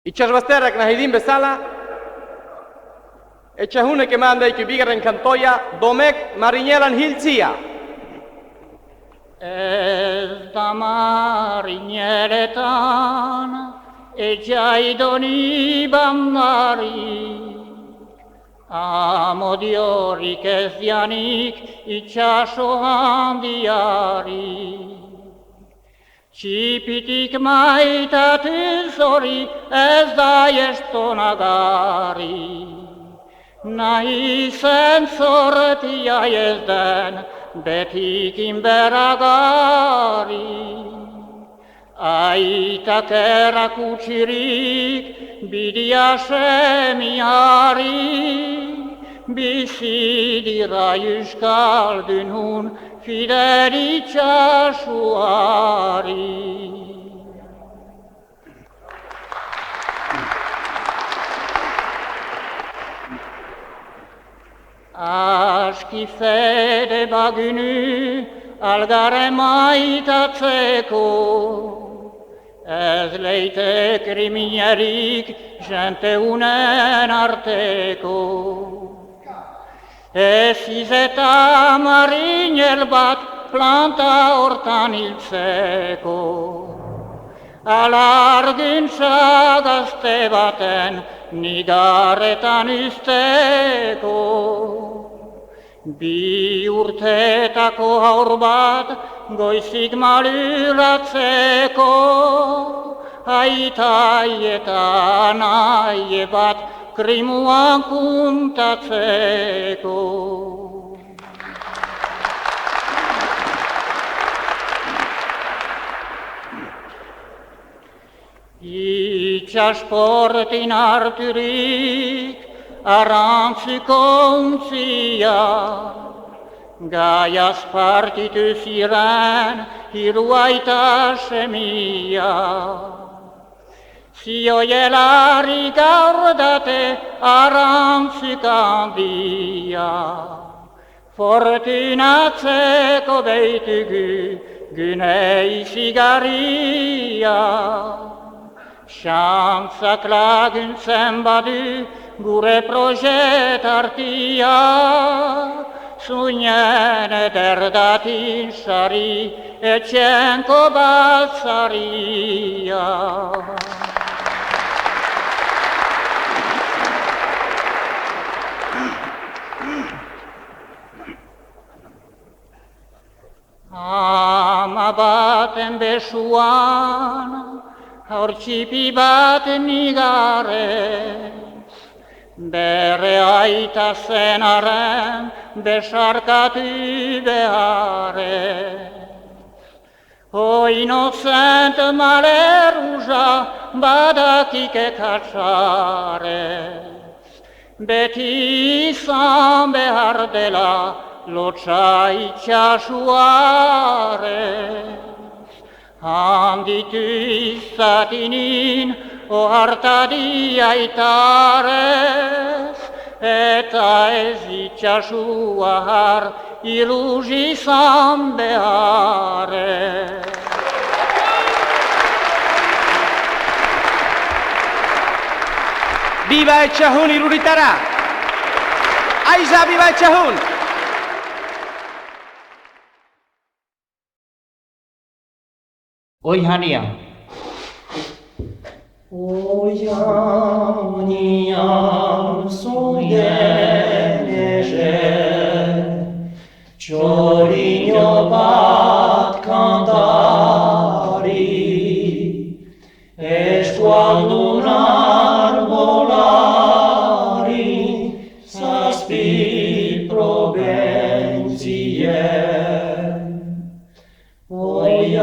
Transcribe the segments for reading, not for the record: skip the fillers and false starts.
Itxasbazterrak nahi din bezala, etxahunek eman daiku bigarren kantoia, domek marinelan hiltzia. Ez da marineretan, etxaidoni bandari, amodiorik ez dianik itxaso handiari. Txipitik maitatu zori ez da estonagari, nahi zen zortia ez den betikin beragari. Aitak erakutsirik bidia semiari, bizi dira euskaldunun fidel itxasuari. Aski fede bagunu algare maitatzeko, ez leite kriminarik jente unen arteko. Ez izeta marinel bat planta hortan hiltzeko, alarguntza gazte baten nigarretan usteko. Bi urtetako haur bat goizik maluratzeko, aitaietan aie bat krimuan kuntatzeko. Itxasportin harturik arrantziko untzia, gaiaz partitu ziren hiru aita semia. Zioielari gaur date arrantzik handia, fortunatzeko beitugu gune izigarria. Xantzak laguntzen badu gure projetartia, zuinen ederdatin sari etxenko batzaria. Ama baten besuan, haur txipi bat nigarez, bere aita zenaren besarkatu beharez. O inocent maleruja badakike katsarez, beti izan behar dela lotsa itxasuarez. Handitu izatinin ohartadi aitarez, eta ez itxasua har ilusi izan beharez. Biba etxahun iruritara! Aiza, biba etxahun! Oi Hania. Oi Hania, zudeneje, txorino bat kantari, eskualdun arbolari, zazpi probentzien. Oi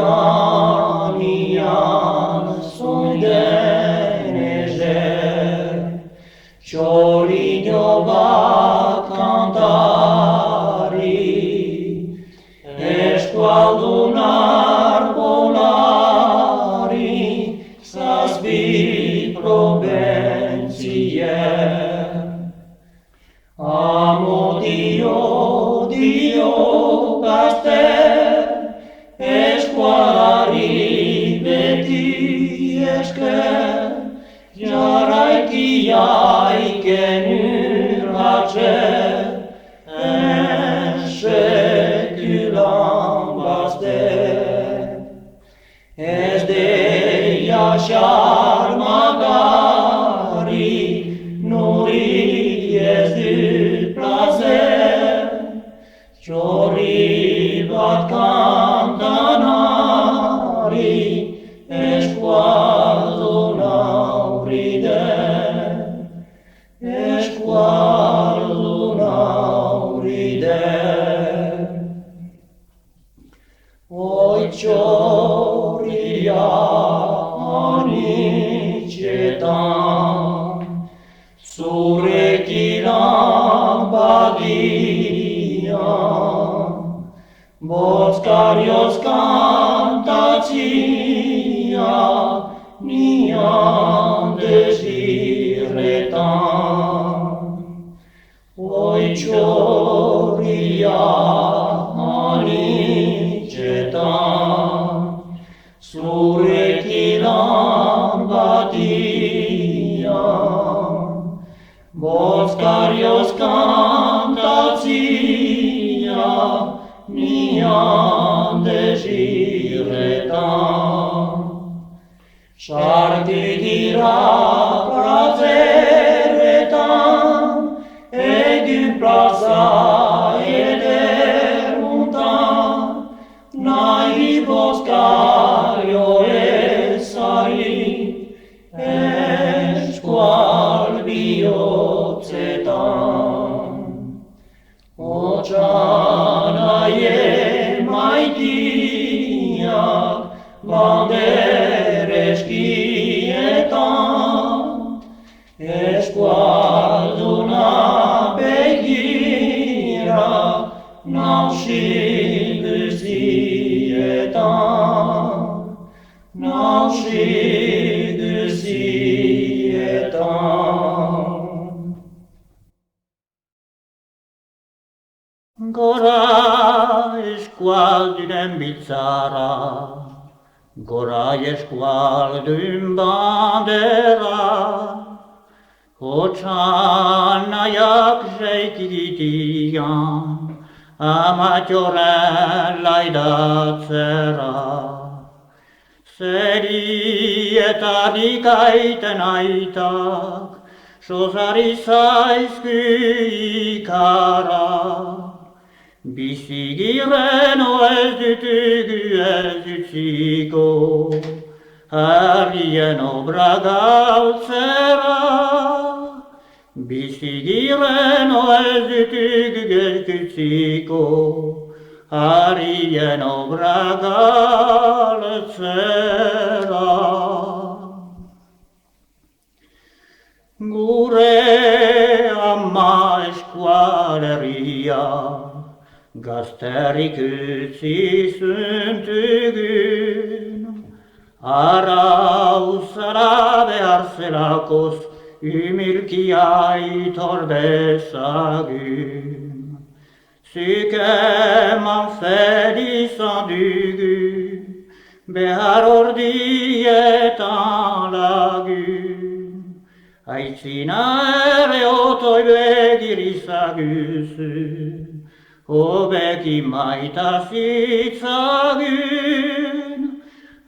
txorino bat kantari, eskualdun arbolari, zazpi probentzien. Amodio dio gazte, eskualari beti esker, ziretan, zurekiran badian, bozkarioz kantatzia, nian desirretan. Oitxorria anitxetan, zurekiran badian, bozkarioz kantatzia, nian desirretan. Sarti dira prazeretan, egin plaza ederuntan, nahi bozkario ezari, eskual bihotzetan. Otsan aien maitiak, bandereskietan, eskualduna begira, nausi guztietan, nausi guztietan. Gora eskualdunen biltzara, gora eskualdun bandera, Otsan nahiak zeikitian, amatxoren laidatzera. Zerietarik aiten aitak, sozari zaizku ikara. Bizigireno ez dutugu ez utziko, harrien obra galtzera. Bizigireno ez dutugu ez utziko, harrien obra galtzera. Gure ama eskualeria, gazterik utzi zuntugun, arauzara behar zelakoz, umilkia itor dezagun. Zuk eman fed izan dugu, behar ordietan lagun. Aitzina ere otoi begirizaguzu, hobeki maita zitzagun.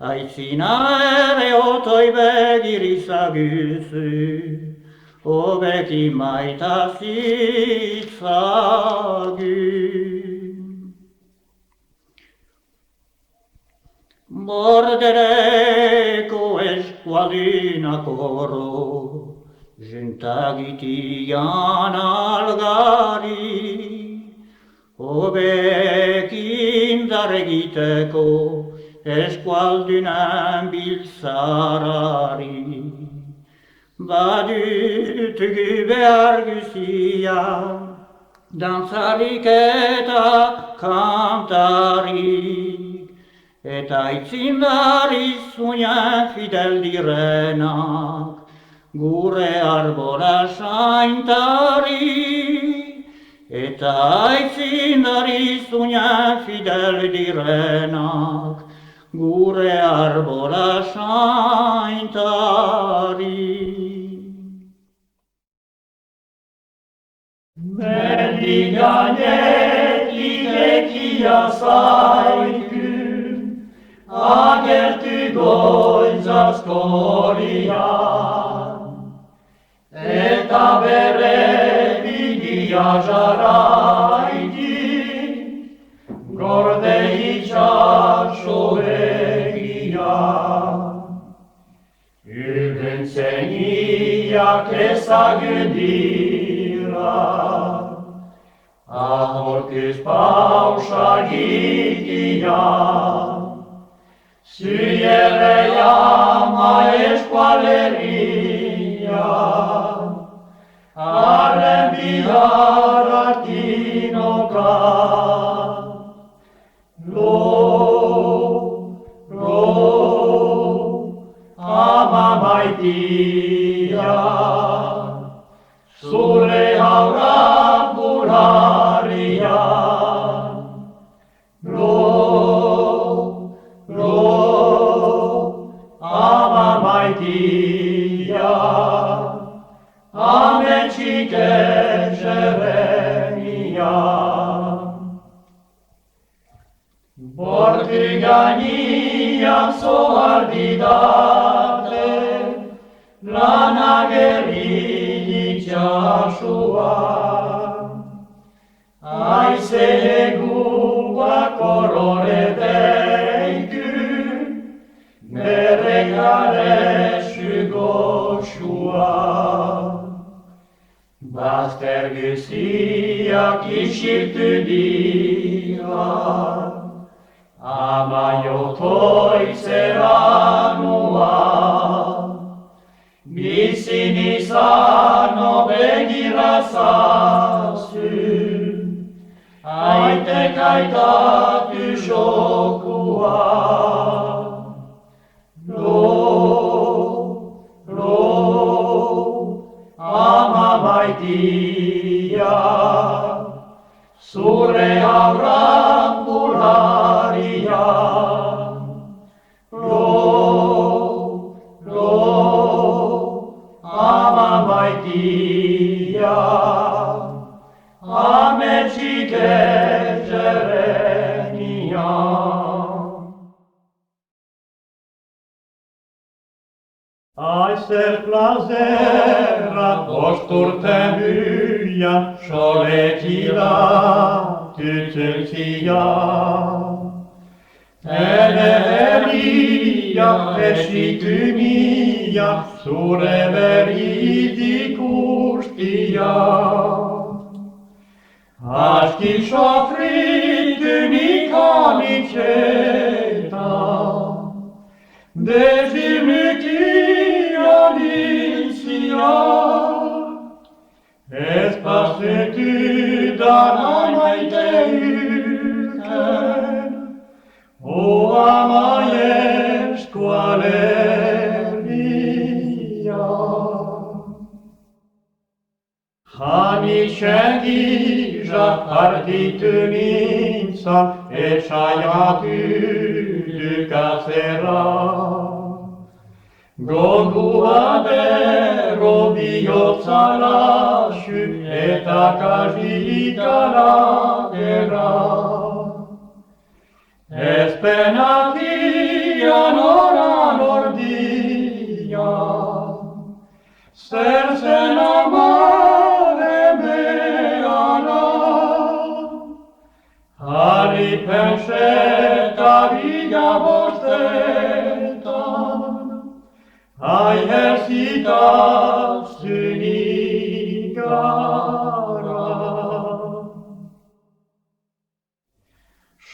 Aitzina ere otoi begirizaguzu, hobeki maita zitzagun. Bordereko eskualdunak oro, juntagitian algari, hobekin darregiteko eskualdunan biltzarari. Badutugu behar guzia, dantzarik eta kantarik, eta aitzindari zuenan fidel direnak, gure arbora saintari, eta aitzindari zuenan fidel direnak, gure arbora saintari. Mendi gainetik ekia zaikun, agertu goiz askorian, eta bere bidia jarraitik, gorde itxaso egia. Ürgentzen iak ezagun dira, ahorkuz pausagitia, zuiele jama eskualeria, Arem viara tinoka. Ama maitia, sure haura puraria. Ama maitia, amen cite ceremia. Portuganiam so ardidate, la nageri Joshua. Ai se gua colore deicu, meregare shugoshua. Bastergusia kishirtu diva, Amayotoi seranua, misini sano begira sasu, aite kaita tu shokua. Ama maitia, sure auram pularia. Ama maitia, amen cite ceremia. Aister plazera postur temuia, soletila tytyltia. Eneria esitymiä, sure veriti kustia. Aski sofrityni kamiceta, desimykia linsia. Espas tydan amaite ylken, o amajes qualeria. Hani shengija partityminsa, et shajatydy kasera. Gogua vero biotsalasu, et akajika lagera. Espenatia nora nordia, stersena mare meana. Hari penseta viga vostetan, ai hersitas unigara.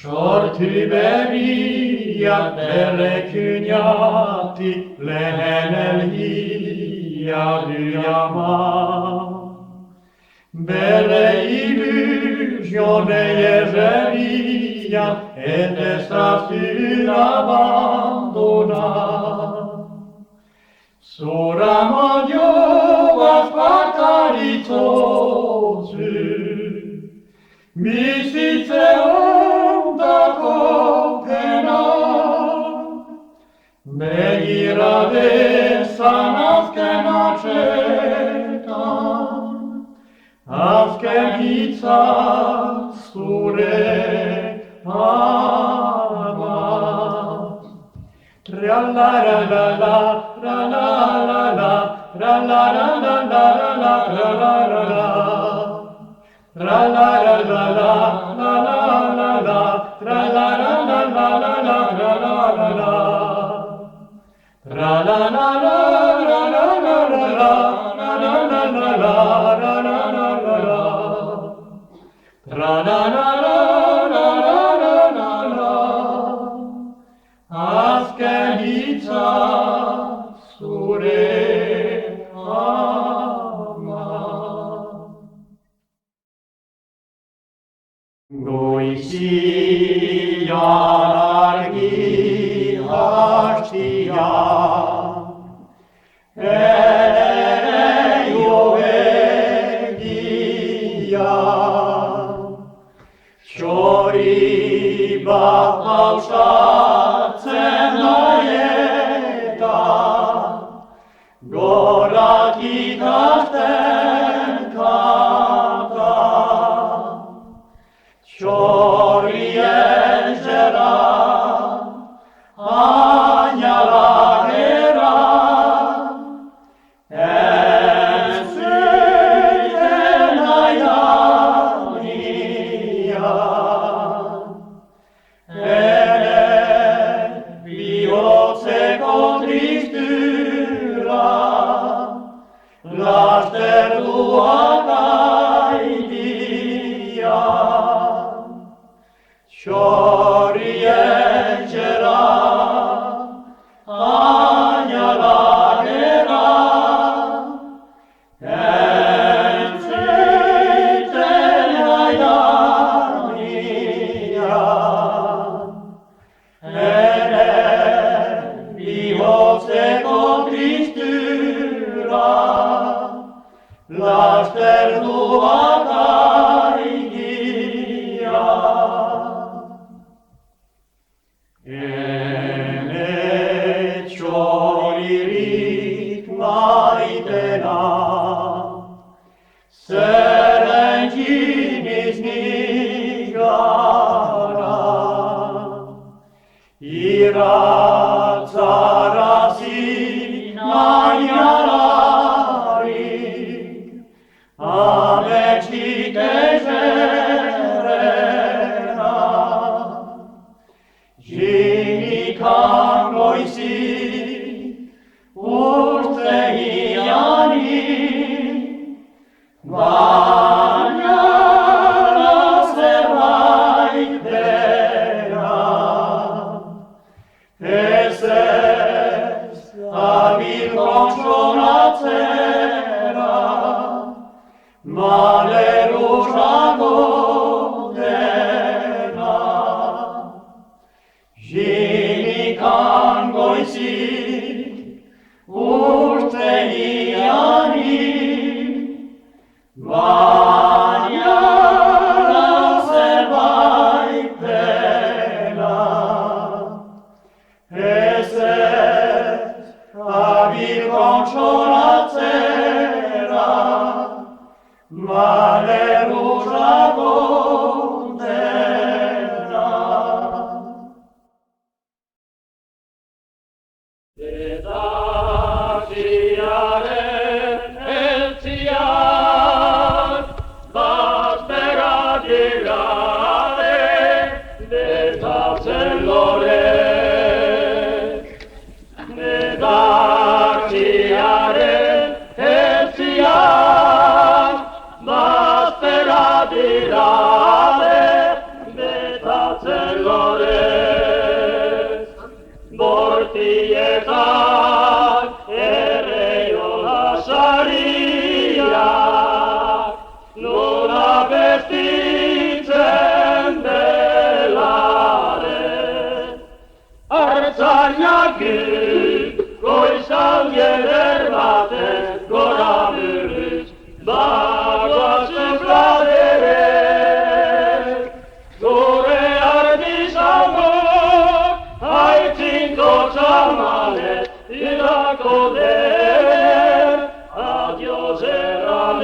Shortyberia belle cuniati, lehenel hia dyama. Belle illusione egeria, et estas abandona. Sora modiovas partaritosu, misice onda copena. Begira desan asken acetan, asken hitza sure amas. Tra-la-la-la-la, tra-la-la-la, tra-la-la-la-la-la-la, tra-la-la-la. Tra-la-la-la-la, la-la-la-la, tra-la-la-la-la-la-la, tra-la-la-la. Tra-la-la-la, la-la-la-la-la, la-la-la-la-la, la-la-la-la. Tra-la-la-la, la-la-la-la-la, askenitza sure ama. Pausatzen eta gorak ikasten kanta. Txorrien zera, ainalagera, entzuten aianian. Ere bihotzeko tristura, lasterduak aidian. Txorrien txera, ainalagera, entzuten aianian. Ere bihotzeko tristura, lasterduak aidian. Ene txoririk maitena, zeren nigara, iratzarazi nainalarik, ametsik ezerena. Jinikan goizik urtegiani, baina zerbait dena. Ez abil kontsolatzera, malerurago dena. Jinikan goizik urtegiani, baina zerbait dena. Ez abil kontsolatzera, malerurago dena. Edaziaren eltziak, baztera dirade, detatzen lorek. Edaziaren eltziak, baztera dirade, detatzen lorek. Bortietan erreiola sariak, nola bestitzen delare. Artzainak goizaldi eder baten gora buruz, bagoaz zufladere. Gure ardizango haitzinko txamanet irako den, adio zerran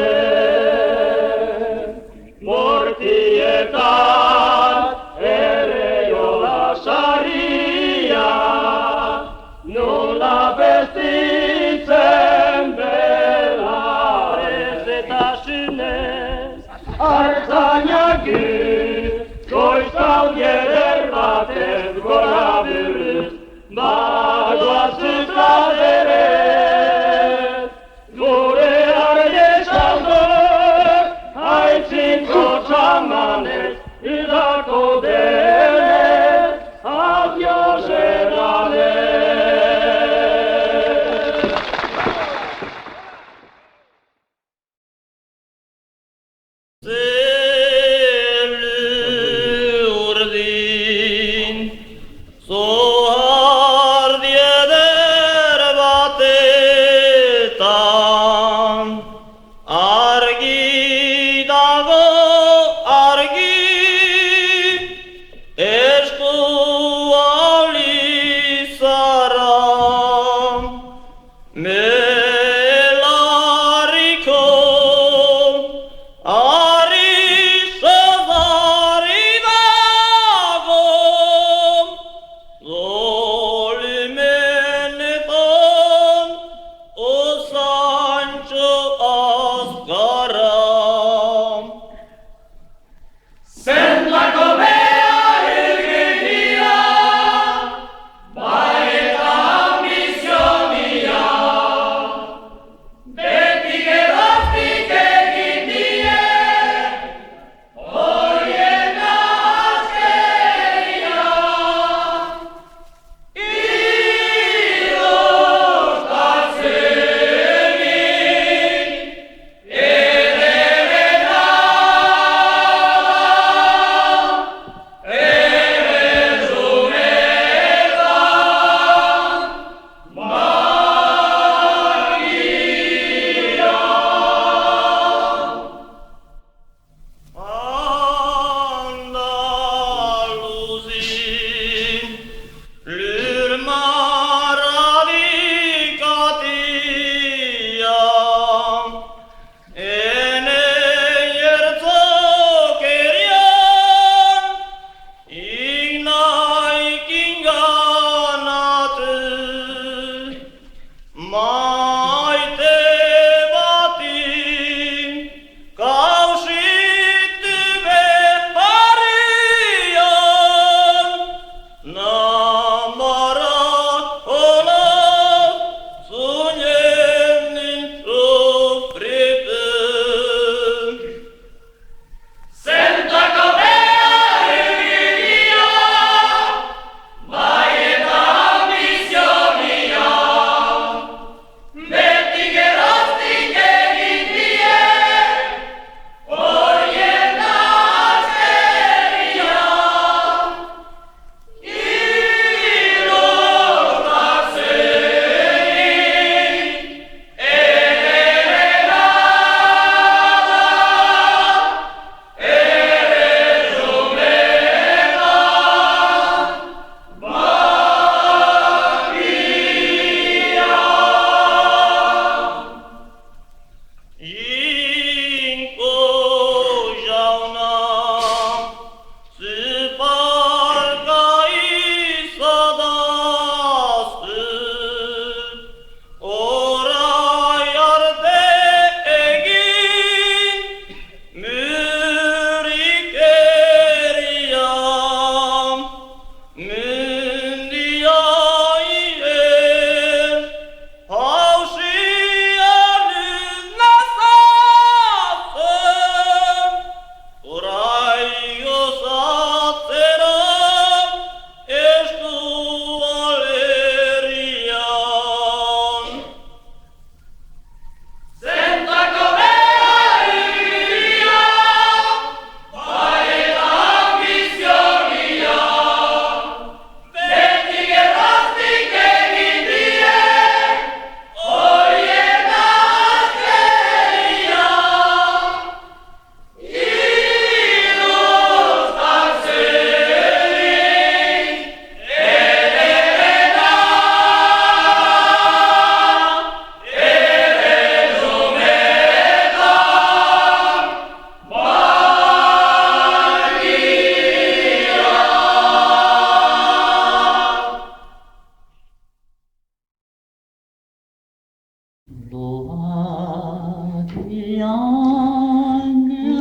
Iangria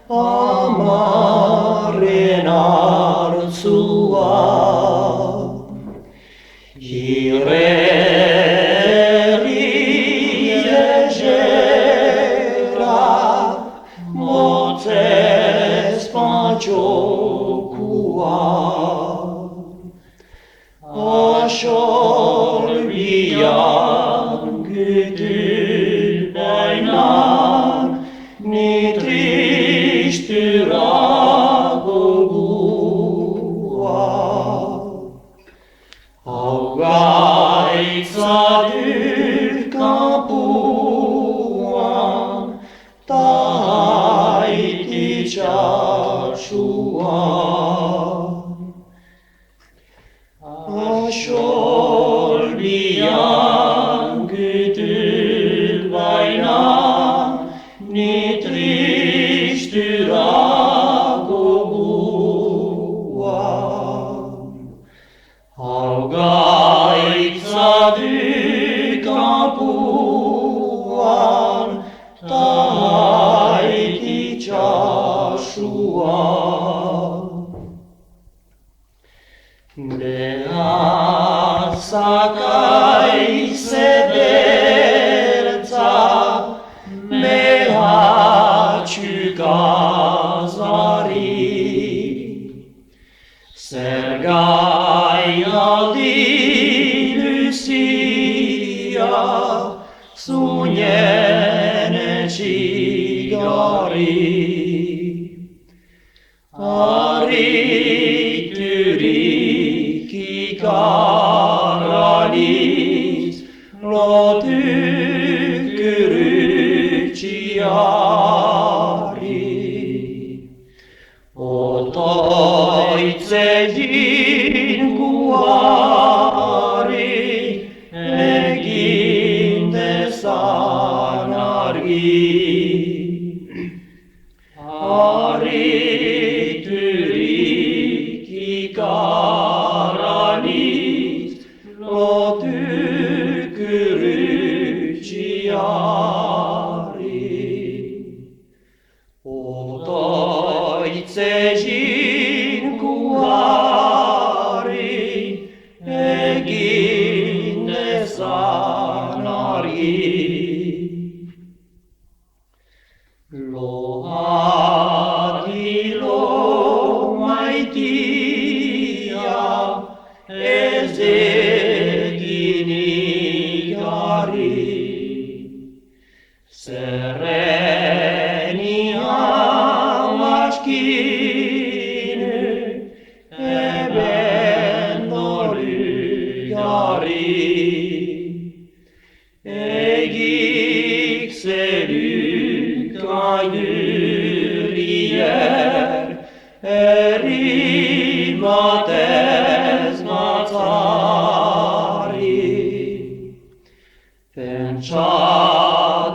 amaren arzua Ireri egera motzez pantxokua Asolbian gütül bainan ni tristura gogua Augaitza dut kampuan ta haiti txasuan Asolbian gütül bainan ni tristura gogua Augaitza dut kampuan ta haiti txasuan Behatzakai zedertza mehatxukazari Zergai aldi luzia zunien etxigari Ariturik ikaraniz lotuk gurutxiari Otoitze dinguari egin dezan argi Ariturik ikaraniz lotuk gurutxiari Otoitze dinguari egin dezan argi Loadilo maitia ez egin igari Zerreni amaskine eben dolugari Egik zeruk aidurier Eri batez matzari Pentsa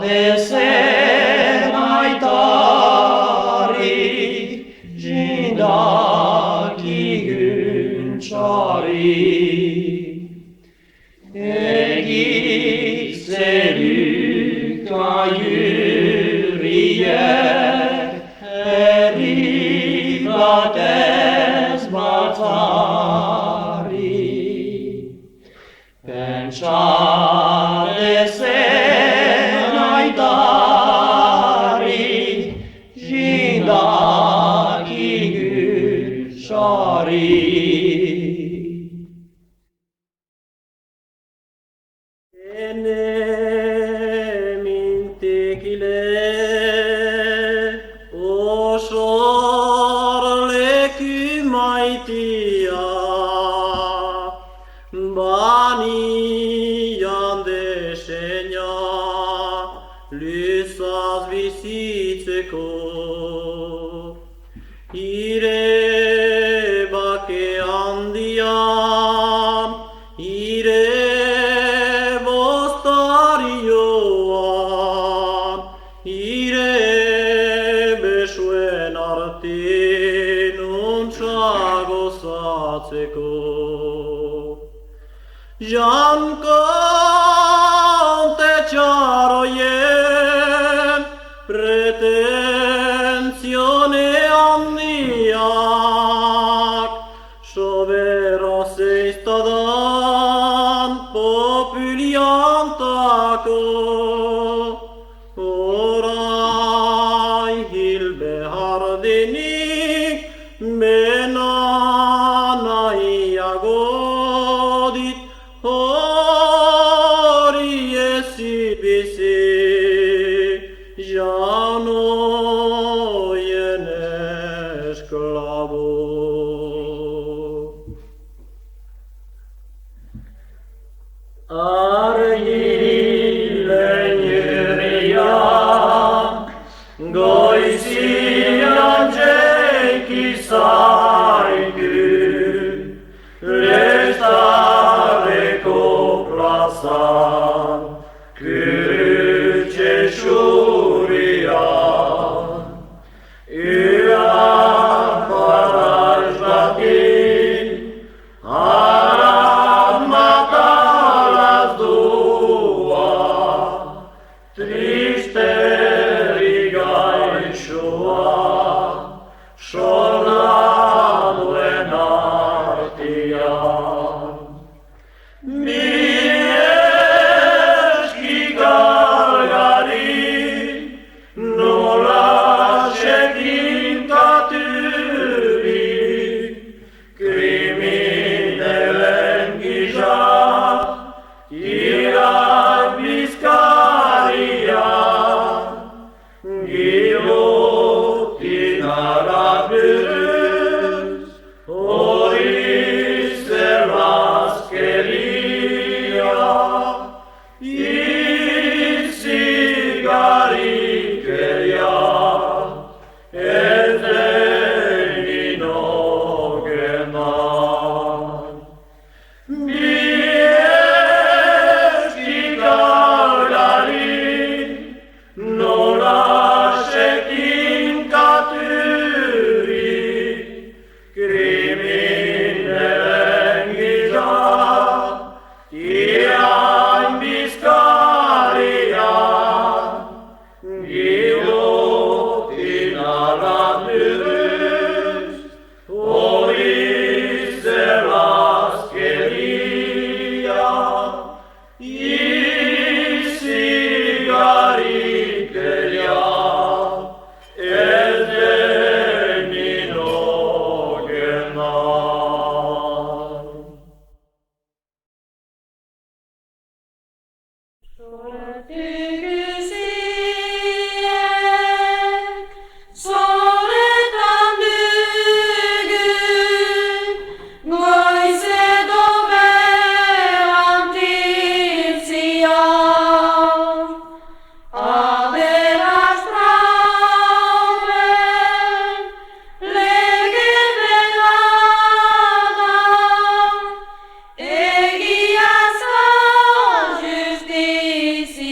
dezen aitari Jindaki guntsari Egik zeruk aidurier Eri batez matzari Pentsa dezen aitari Jindaki guntsari Mintekile osorleku maitia banian deseina luzaz bizitzeko ire bake handian ire bostarioan ire besuen artin untsa gozatzeko Janko te iantako, orai hil behardinik, mena nahiagodit, hori esibizi, janoien esklabo. Argilen jyrian, goizian jeiki zaiku, lestareko plazan, kyrtxe xurian, yön parajlatin, triste rigaixoa, soldaduen artian. Mi eski galgari, nola sekin katuri, kriminelen gisa, irak bizkaria, gilotinara bürüz, hori zerrazkeria, itzigarikeria, ez denin ogenan. Nola sekin katuri, kriminelen gisa, irain bizkaria, gilotinara bürüz, hori zerrazkeria, itzigarikeria, ez denin ogenan. Soletan dügün, goize doberantitzia. Aberaz traumen, lege begada, egiazko justizia.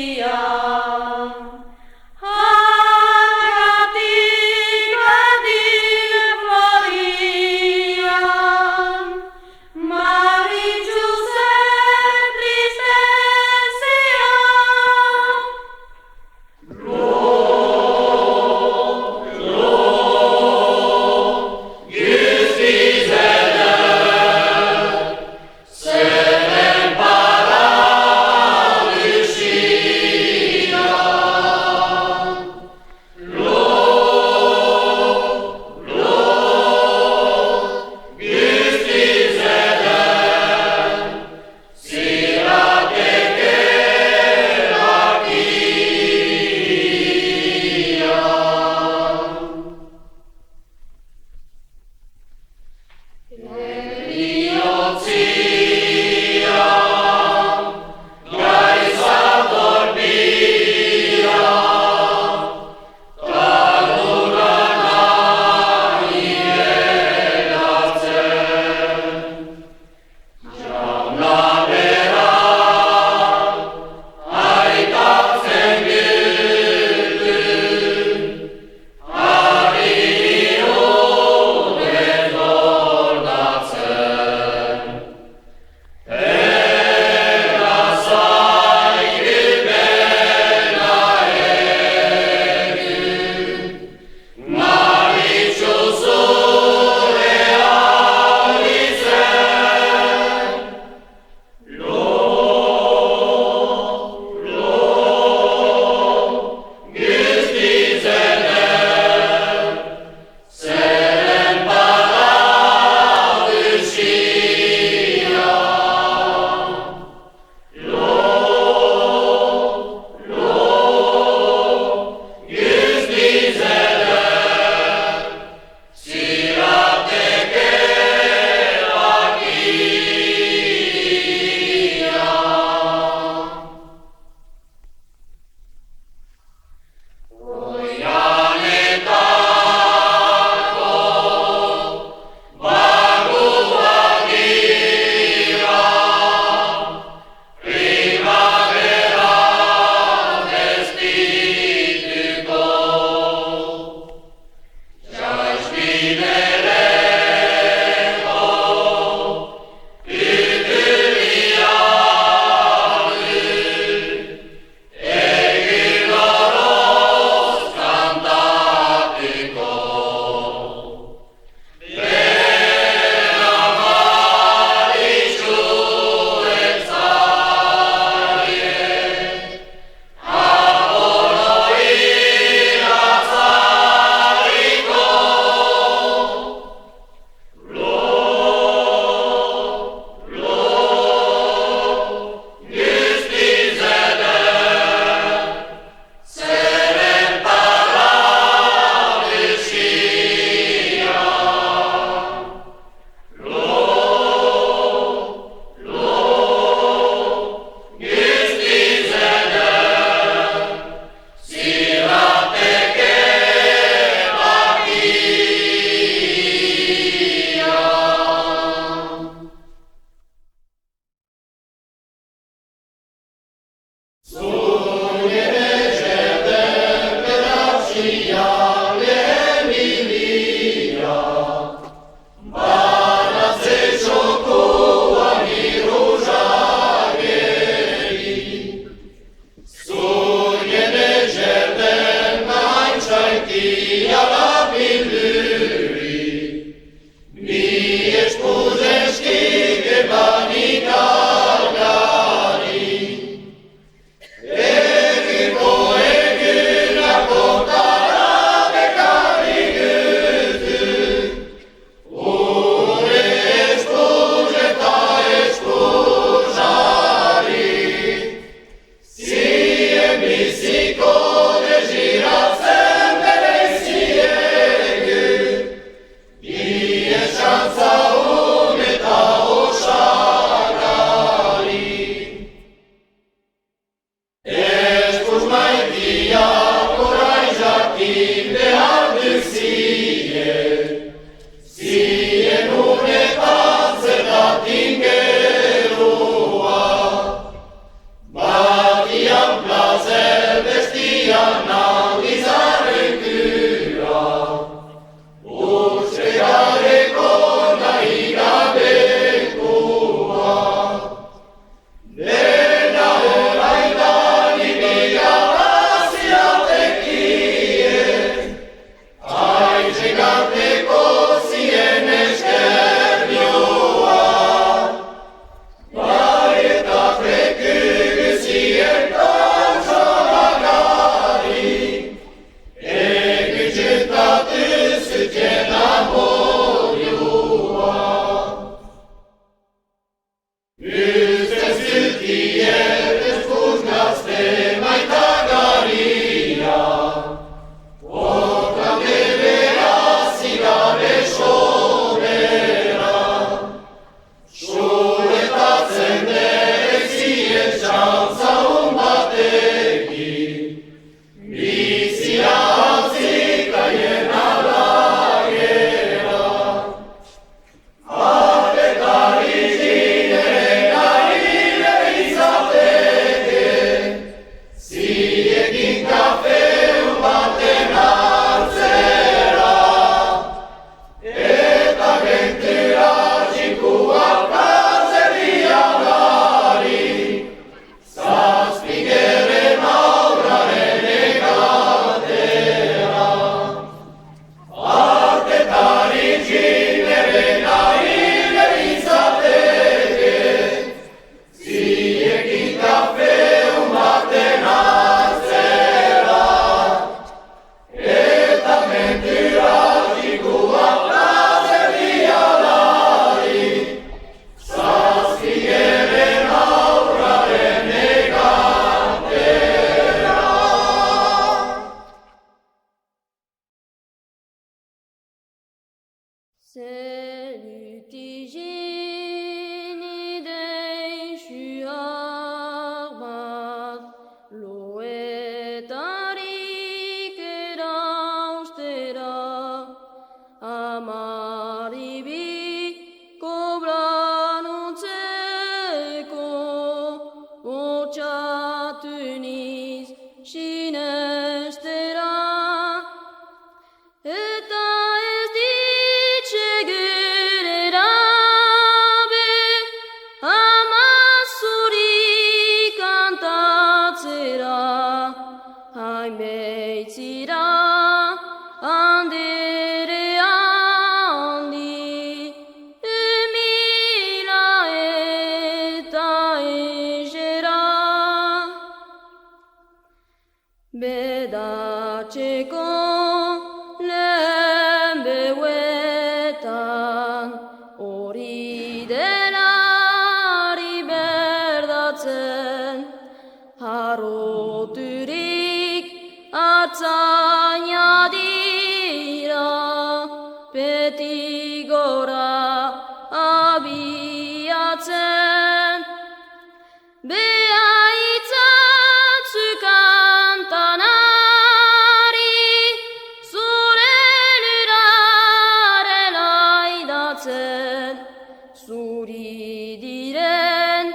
Zuri diren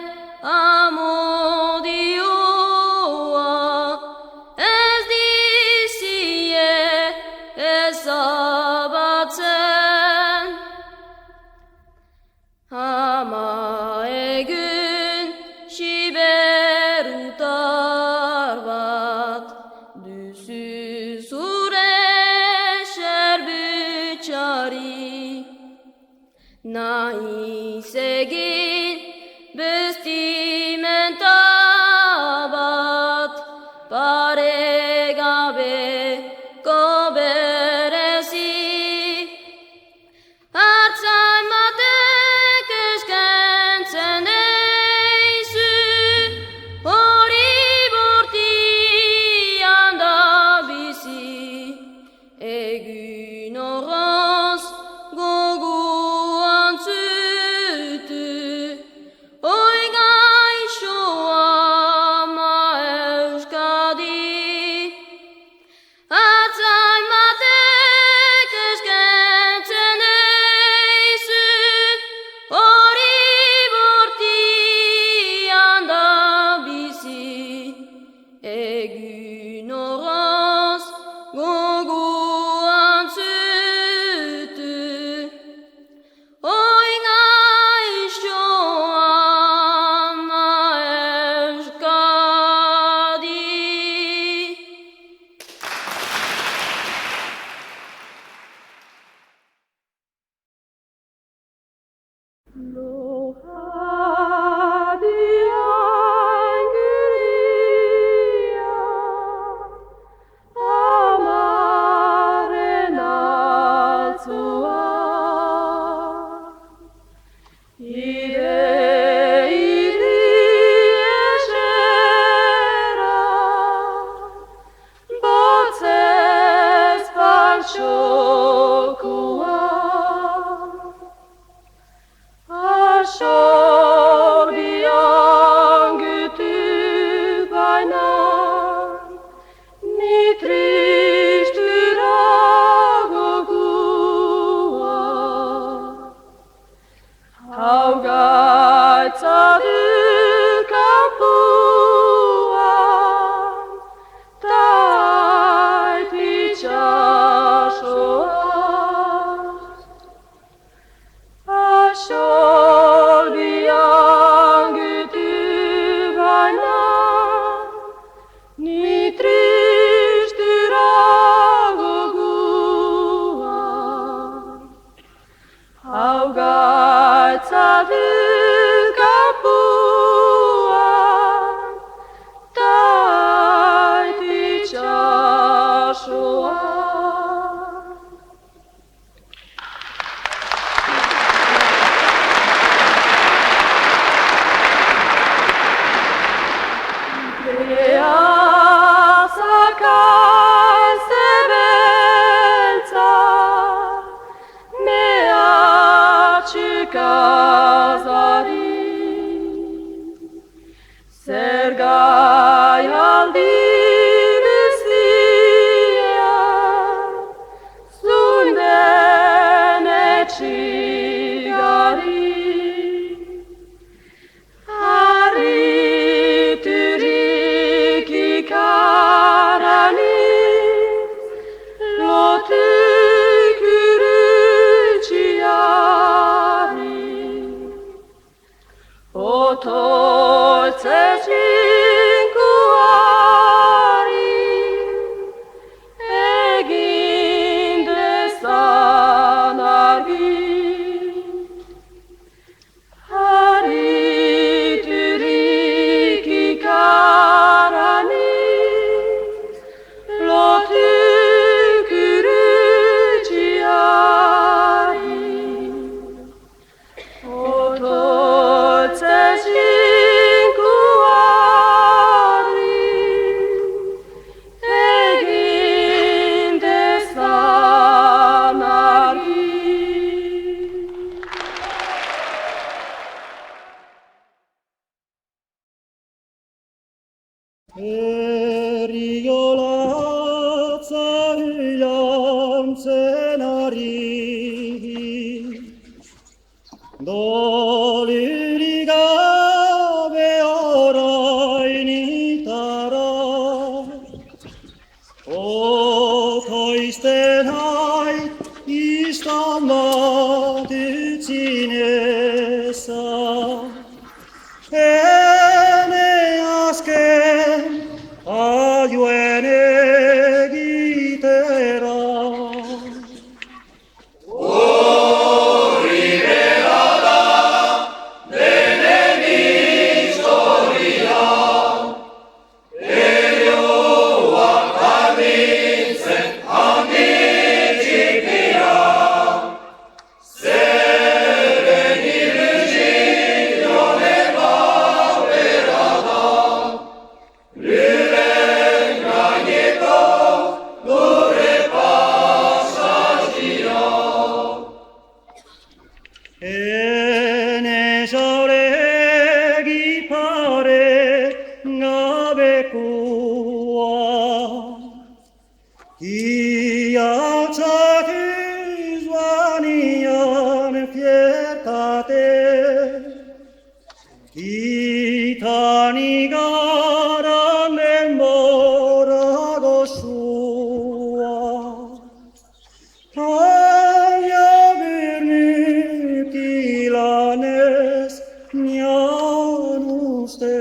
amodio Naiz egin bestimenta bat paregabeko berezi. Artzain batek eskaintzen eizu, hori bortian da bizi. Egin horraz gogoan zutu, oi gaixoa ma Euskadi. Artzain batek eskaintzen eizu, hori bortian da bizi. Egin horraz gogoan zutu, oi gaixoa ma Euskadi. Rivera lekua, ia txakizbanian fiertate, itani garan denbora goxua, aia bernikilanez nian uste.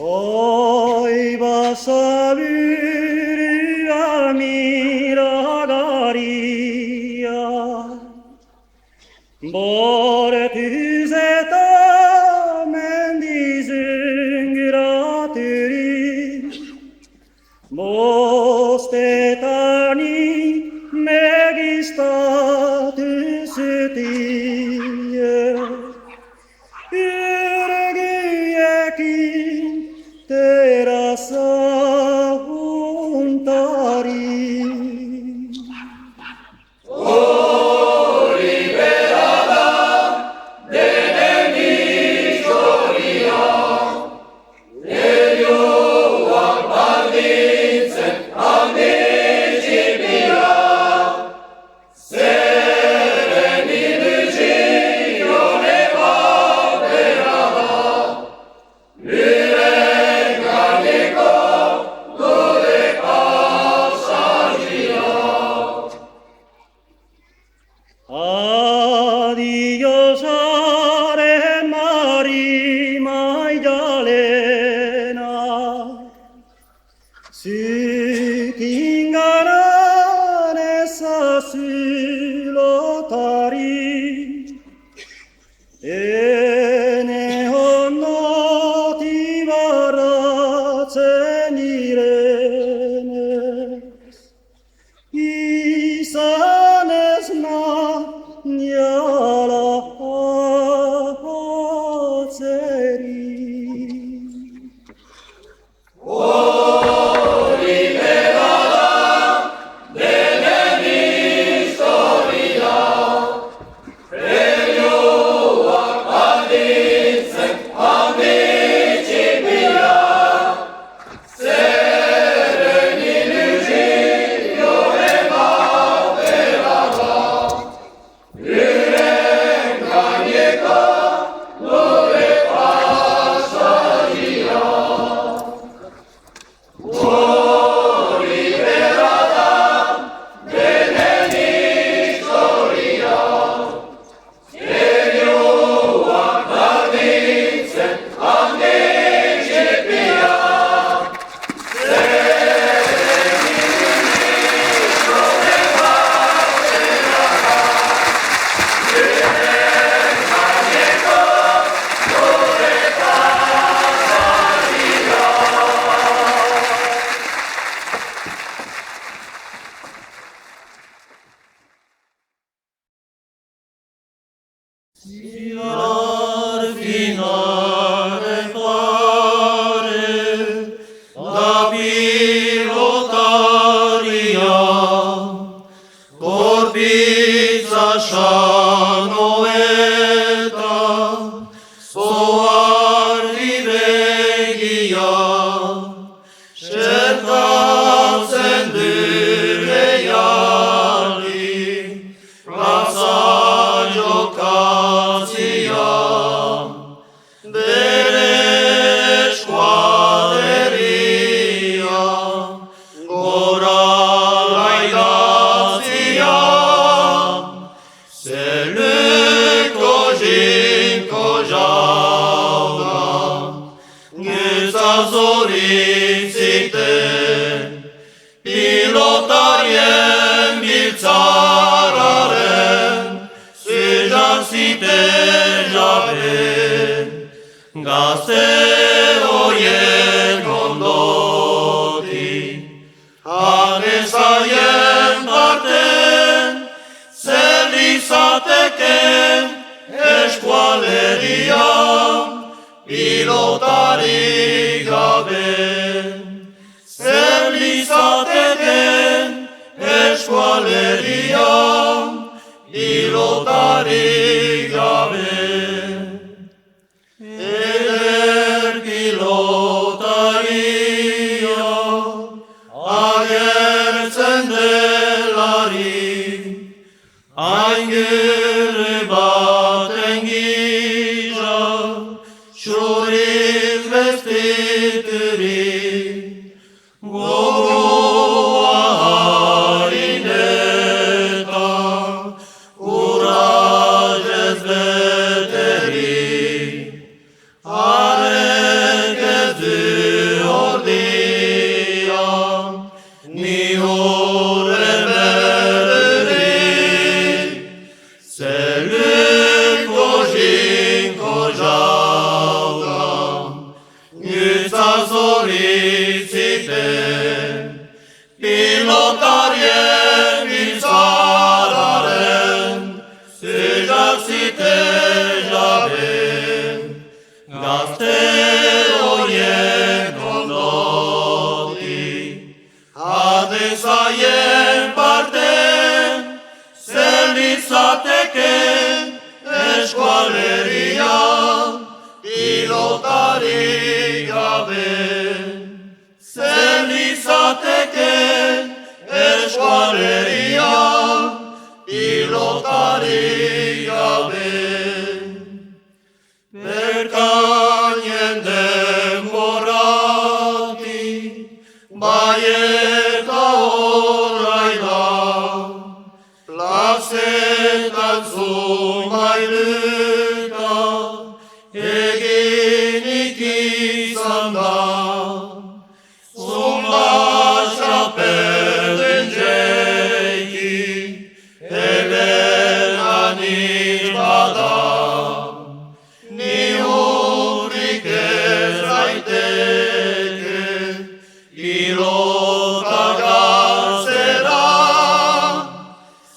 Oi basabiria miragaria, bortiz eta mendizingratiri, bostetani megistatu zutie, irgiekin terasa untari. Adios are mari maialena, zukingaran ezazulotari, ene honnoti baratzen direnez, izan ez niala atzeri. Iar finale fare la pilotaria, corpizza shanoeta, soar rivegia, cercasen dureiali, passaggio occasia, bere squadreria, ora laidazia, se le cogin cojauga, ghiusa zorisite, pilotariem biltzararen, sujan zite jabe, Gazte horien ondotik, anezaien parten, zer izateken eskualerian, pilotari gabe. Zer izateken eskualerian, pilotari gabe. Eder pilotaria agertzen delari, aingere baten gisa, xuriz bestiturik, gogoa harineta, urajez beterik, arek ez du ordian, ni horre berderik, zeluko jinko jaudan, gützaz horitziten, pilotarien biltzararen, zuzak zite jaben, gazte horien ondotik, adezaien parten, zer izateken eskualerian, pilotari gabe. Zer izateken eskualerian, pilotari gabe. Berkainen denboratik, bai eta horrai da, plazetan zumailuka, eginik izan da. Zumba txapelden jeiki, eben anitz bada. Ni hurrik ez daiteke, pilota gaztera,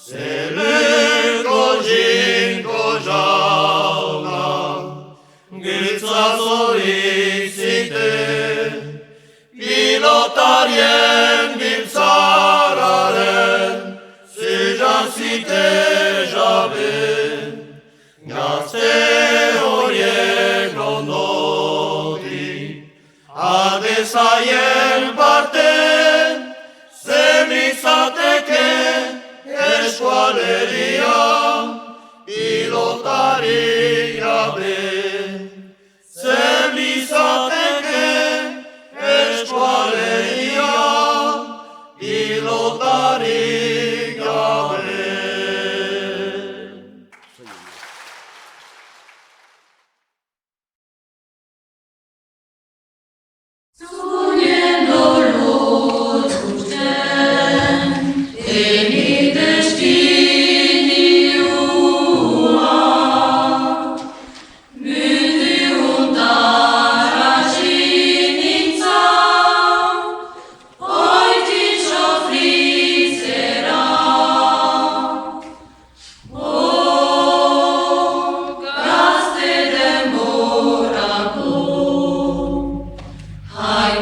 zeluko jinko jauna, gützaz horitziten, pilotarien biltzararen, zuzak zite jaben, gazte horiek ondotik, adezaien parten, zer izateken eskualerian, pilotari gabe. Zer izateken eskualerian, pilotari gabe. Hai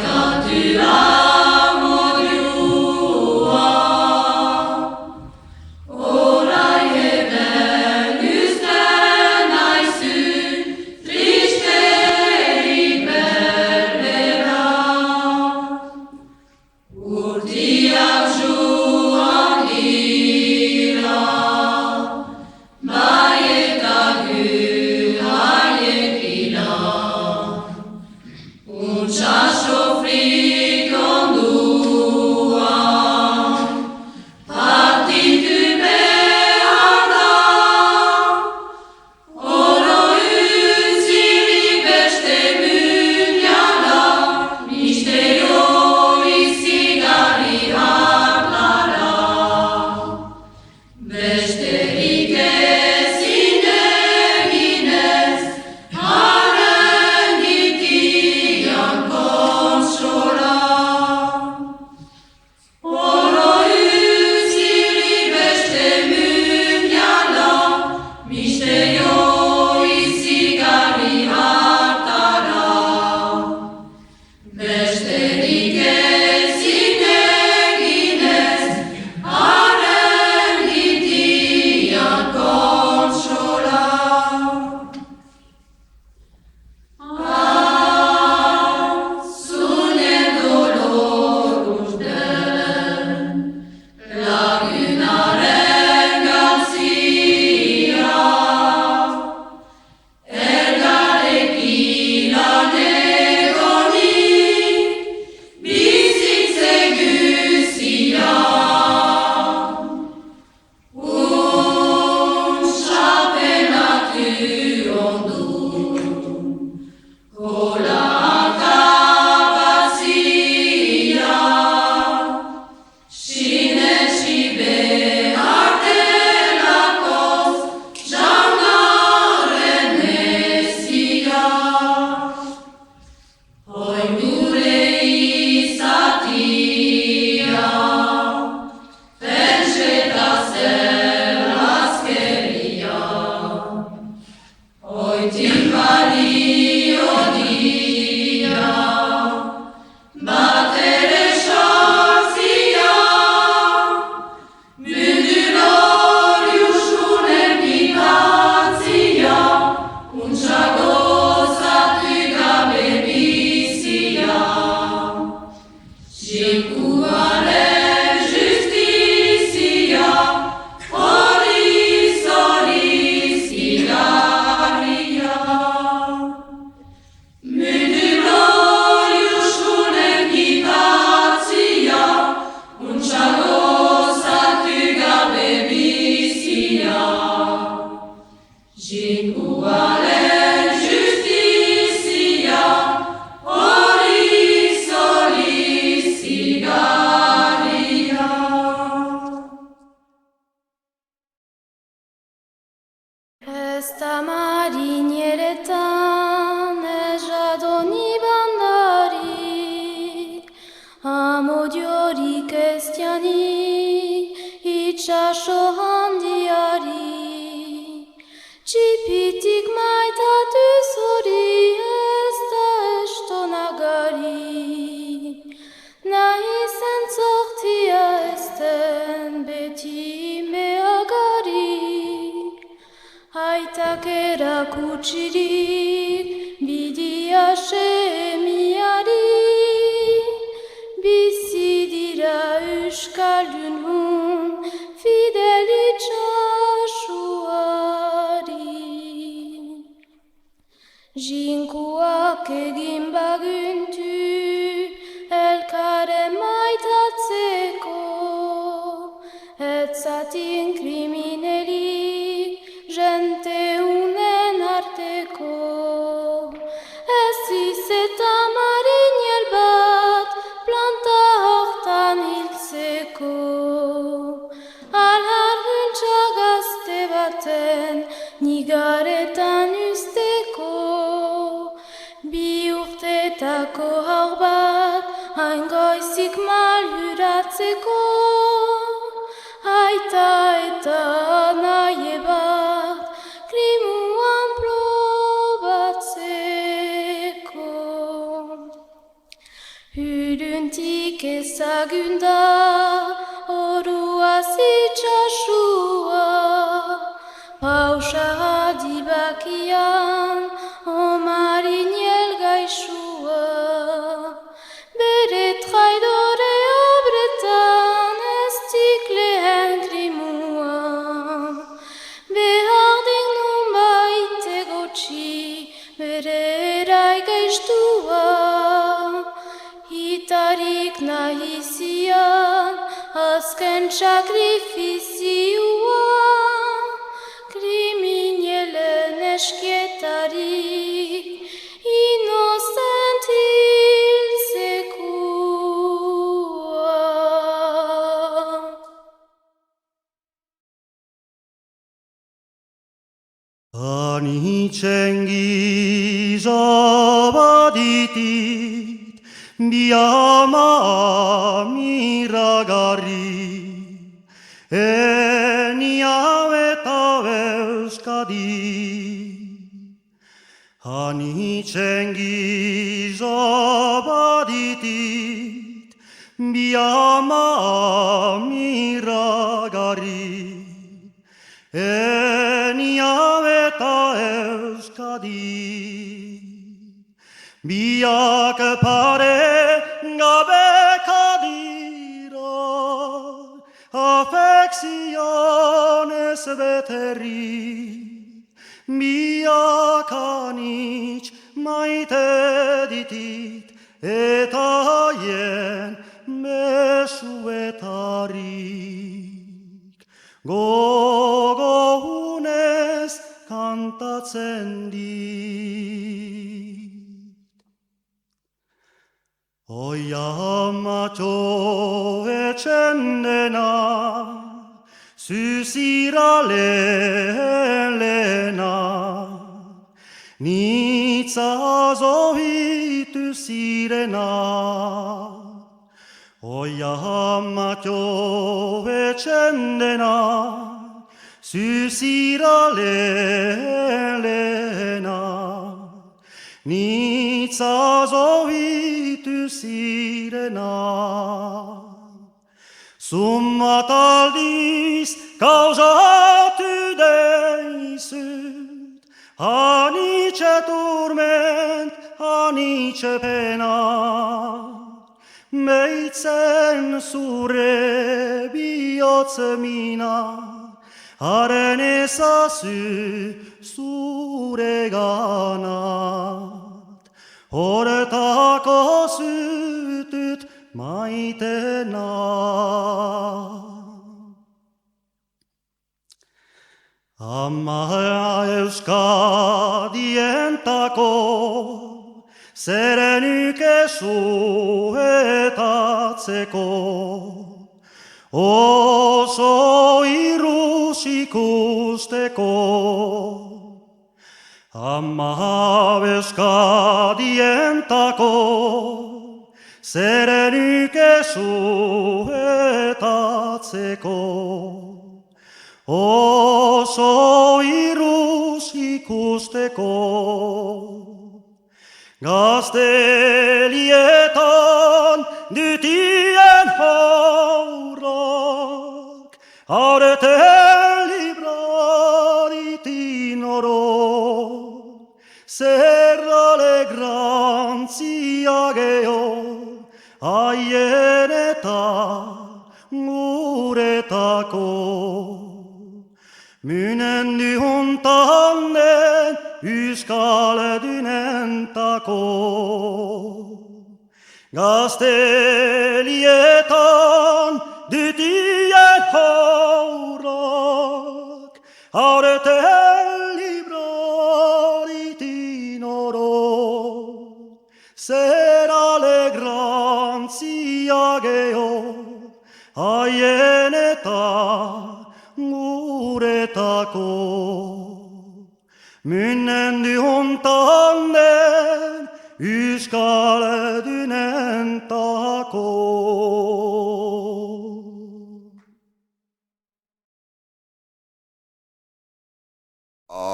semiari, bizi dira euskaldunun fidel itxasuari. Jinkuak egin baguntu elkaren maitatzeko, ez zatin kriminelik jente unen arteko. Ez izeta marinel bat planta hortan hiltzeko, alharguntza gazte baten nigaretan usteko. Bi urtetako haur bat hain goizik malhuratzeko, aita eta nahi bat krimuan probatzeko. Huduntik ezagun da oruaz itxasua, pausa adibakian omarinel gaixua. Bere traidore obretan ez lehen krimua, behar dignun baite gotxi bere erai gaixtua. Hitarik nahi zian azken sakrifizioa, kriminelen eskietarik inocent hiltzekoa. Anitzen giza baditit bi ama miragarri, eni hau eta euskadi. Anitzen giza baditit bi ama miragarri, eni hau eta euskadi. Biak pare gabeka dira, afekzionez beterri. Biak anitz maite ditit, eta haien besuetarik. Gogounez kantatzen dit. Oi amatxo etxen dena, zuzira lehena, nitza zohitu zirena. Oi amatxo etxen dena, zuzira lehena, nitza zohitu zirena. Zummat aldiz kausatu deizut, anitxe turment, anitxe pena. Meitzen zure bihotz mina, haren ezazu zure ganat. Horretako zutut maitena. Ama euskadientako zerenuke suetatzeko, oso iruz ikusteko. Ama euskadientako zerenuke suetatzeko, oso iruz ikusteko. Gaztelietan dutien haurrak, aurten libraritin oro, zer alegra garantzia geho, haien eta guretako. Münen hontan den Euskal Dünentako. Gaztelietan ditien haurak, aurten libraritin oro. Zer alegrantzia geho, haien eta guretako. Münnen hontan den Euskal Dünentako.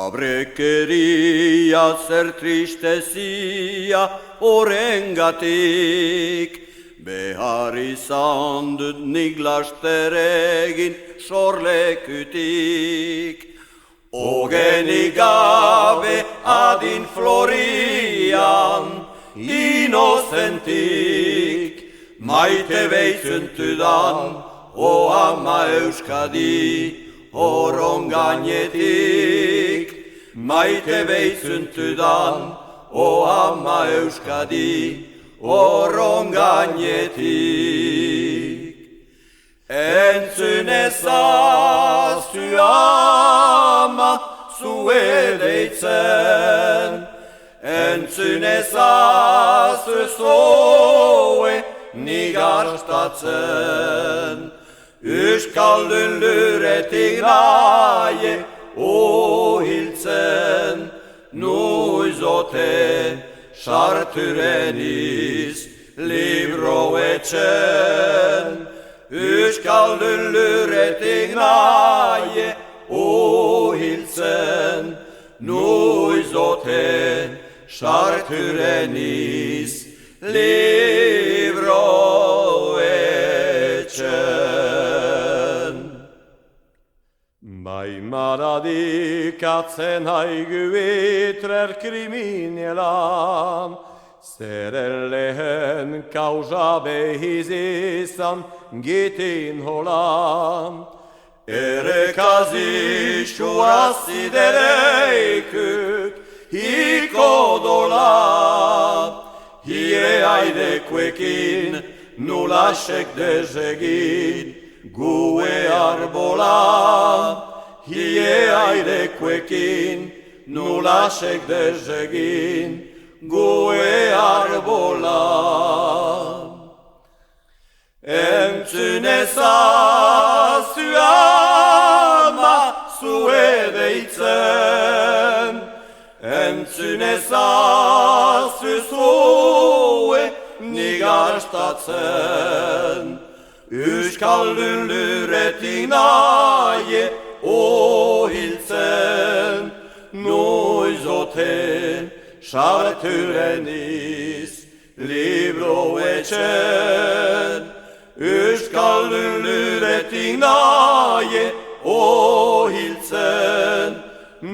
Abrekeria zer tristezia horrengatik, behar izan dut nik laster egin sorlekutik. Ogenik gabe adin Florian, inozentik, maite beizuntudan, o ama Euskadi, horon gainetik. Maite beizuntudan, o ama Euskadi, horon gainetik. Entzun ezazu ama zue deitzen, entzun ezazu zoe nigarstatzen. Euskaldun luretik naie ohiltzen, nuizoten sartureniz libroetxen. Euskaldun luretik naie ohiltzen, nuizoten sartureniz libroetxen. Bai maradikatzen haigu itrer kriminelan, zeren lehen kauza behiz izan gitin holan. Erekazi şurası dereykük hiko dolan, hie aidekuekin nulasek dezegin gue arbolan. Hie aidekuekin nulasek dezegin gue arbolan. Entzun ezazu ama zue deitzen, entzun ezazu zue nigarstatzen. Euskaldun luretik naie ohiltzen, noizoten sartureniz libroetxen. Euskaldun luretik naie ohiltzen,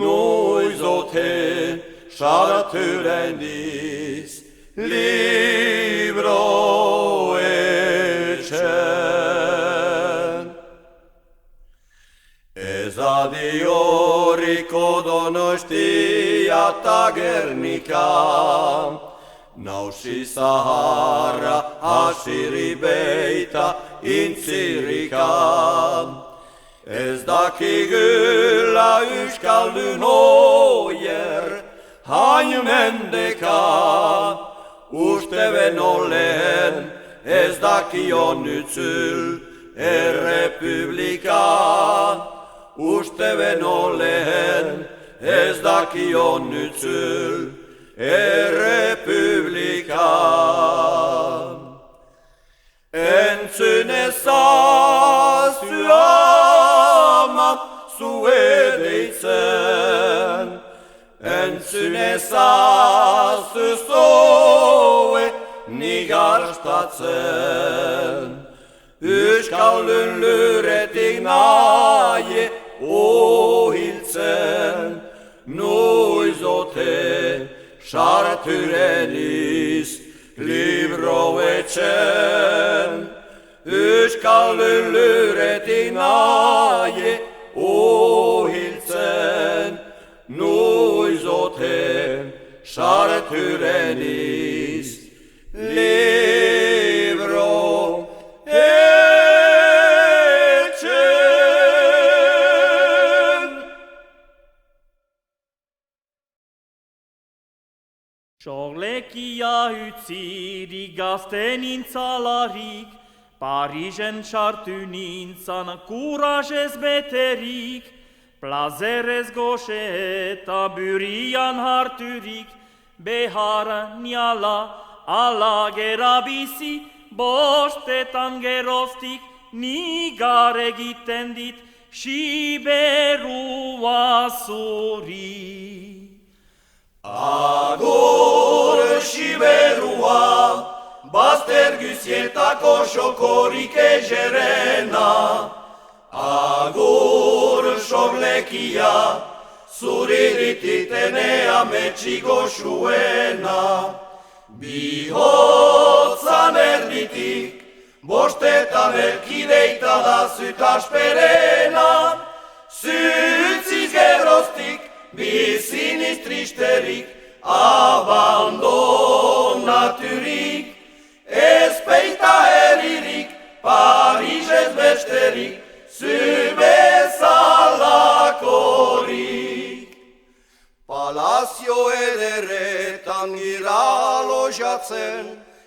noizoten sartureniz libroetxen. Ez adioriko Donostia ta Gernika, nausi Zaharra hasiri beita intzirika. Ez dakigula Euskaldun oier hain mendeka, uste beno lehen ez dakion ützül errepublika. Uste beno lehen ez dakion ützül errepublika. Entzun ezazu ama zue deitzen, entzun ezazu zoe nigarstatzen. Euskaldun luretik naie ohiltzen, noizoten sartureniz etxen, Euskal lurretik nahi ohiltzen, Nuizoten sarturen iz, libro etxen. Sorlekia utzirik gazten intzalarik, Parisen sartu nintzan kurajez beterik, plazerez goxe eta burian harturik, behar niala ala gera bizi, bostetan geroztik nigar egiten dit, siberua zuri. Agur siberua, bazter guzietako xokorik ejerena, Agur sorlekia, zurirititene ametxiko suena, Bihotzan erditik, bostetan erkideita da zutasperena, Zutziz geroztik, biziniz tristerik, abandonaturik, ezpeita herririk, Parisez besterik, zubezalakorik. Palazio ederretan gira lojatzen,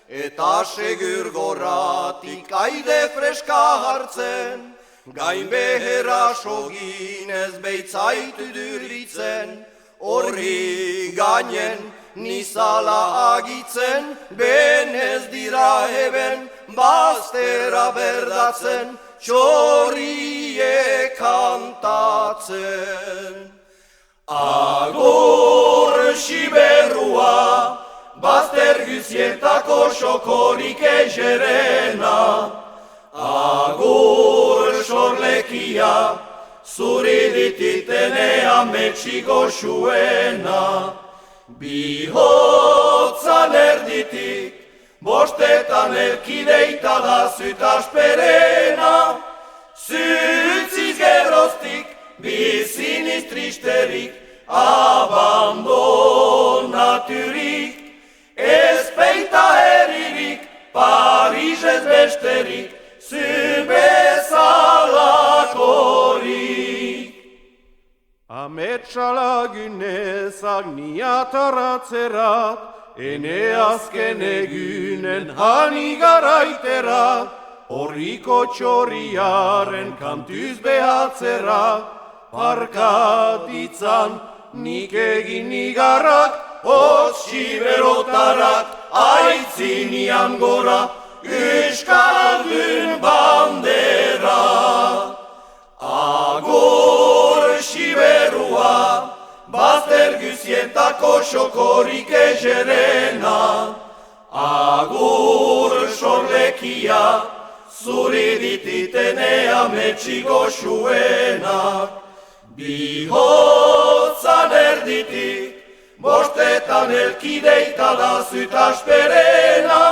eta segur goratik aide freska hartzen, gain beherra soginez beitzaitu duritzen, horri gainen nizala agitzen, benez dira eben baztera berdatzen, txorrie kantatzen. Agur siberua, bazter guzietako xokorik ejerena, Agur sorlekia, zuridititene ametxiko suena, Bihotzan erditik, bostetan erkideita da zutasperena, Zutziz geroztik, biziniz tristerik, abandonaturik, ezpeita herririk, Parisez besterik, zubezalakorik. Ametsa lagunezak niataratzerat, ene azken egunen hani garaiterat, horriko txorriaren kantuz behatzerat, parkatitzan nik egin igarrak, siberotarak aitzinian gora, Euskaldun bandera. Agur siberua, bazter guzietako xokorik ejerena, Agur sorlekia, zuridititene ametxiko suena, Bihotzan erditik, bostetan elkideita da zutasperena,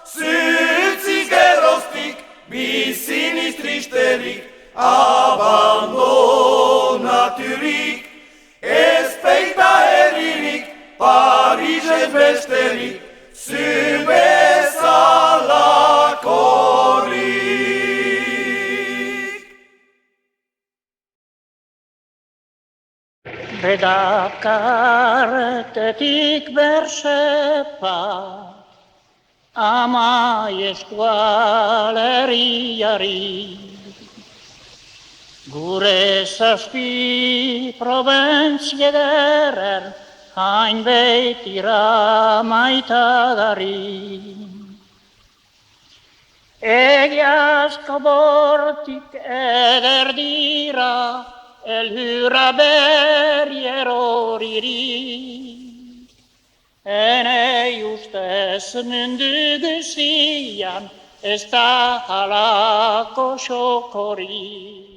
Zutziz geroztik, biziniz tristerik, abandonaturik, ezpeita herririk, Parisez besterik, zubezalakorik. Bedakartetik bersepa, ama eskualeriari, gure zazpi probentziederer, hain beitira maitagarri. Egiazko bortik eder dira, elhura berrieroriri. Enei ustez mundu guzian, ez da halako xokori.